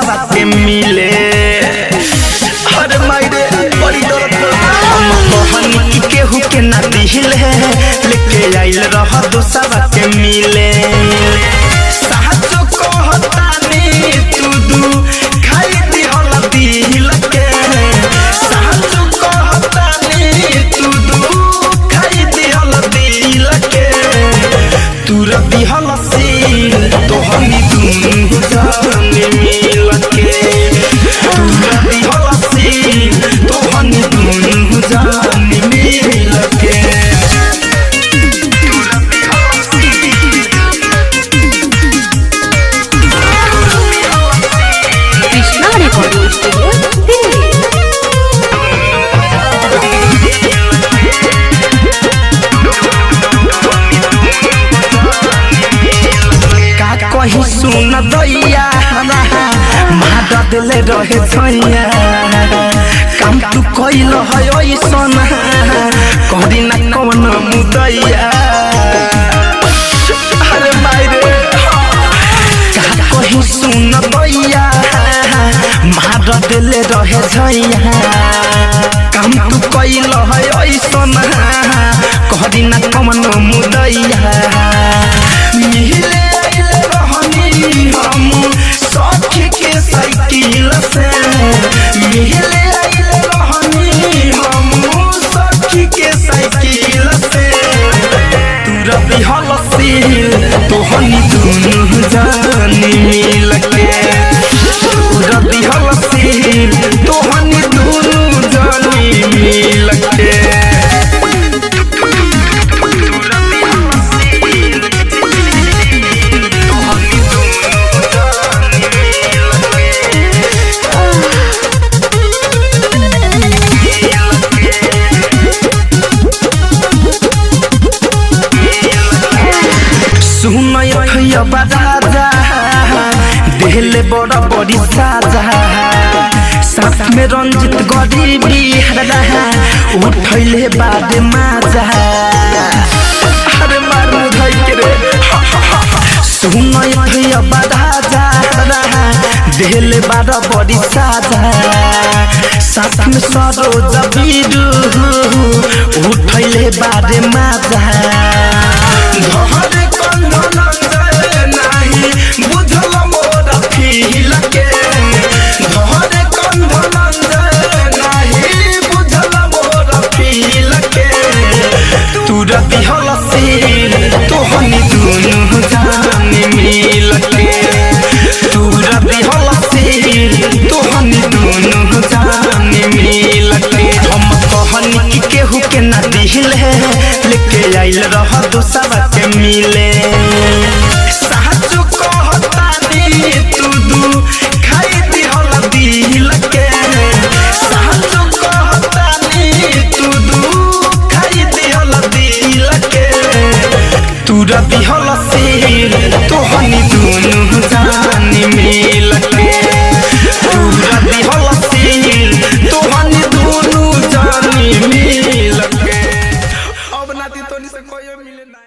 दोसावा के मिले। अरे मायरे बड़ी दर्द हम कहनी कि केहू के ना दिले लेके आइल रह दोसावा के मिले। साचो कहतानी तू दू खाई दिहल दिल के। साचो कहतानी तू दू खाई दिहल दिल के। तू दिहल सील तो हमी दुनू जाने मिल के। तू दिहल सील तो हमी दुनू जाने मिल के। Krishna recording studio Delhi. का कहीं सुन दैया मार दिले रहे छैया। काम तू कैल है ऐसन करी ना कौन मुदैया। अरे मायरे का कहीं सुन दैया मार दिले रहे छैया। काम तू कैल है ऐसन करी ना कौन मुदैया। मिले आइले रहनी हम सखी के साइकिल से। मिले आइले रहनी हम सखी के साइकिल से। तूरा दिहल सील तो हनी दुनू जानी मिल के। तूरा दिहल सील तो हनी दुनू जानी मिल के। सुनय राजा देहले बड़ा बड़ी साजा। साथ में रंजित गरीबी उठैले बाद माजा। अरे मारू धै के रे सुनय राजा देहले बड़ा बड़ी साजा। साथ में सरोज बीरू उठैले बाद माजा। तूरा दिहल सील तो हनी दुनू जाने मिल के। तूरा दिहल सील तो हनी दुनू जाने मिल के। हम कहनी कि केहू के ना दिले लेके आइल रह दोसावा के मिले। साचो कहतानी तू दू खाई दिहल दिल के। साचो कहतानी तू दू खाई दिहल दिल के। तूरा दिहल सील तो हनी दुनू जाने मिल के। तूरा दिहल सील तो हनी दुनू जाने मिल के। अब नाती तोनी से कोई मिले ना।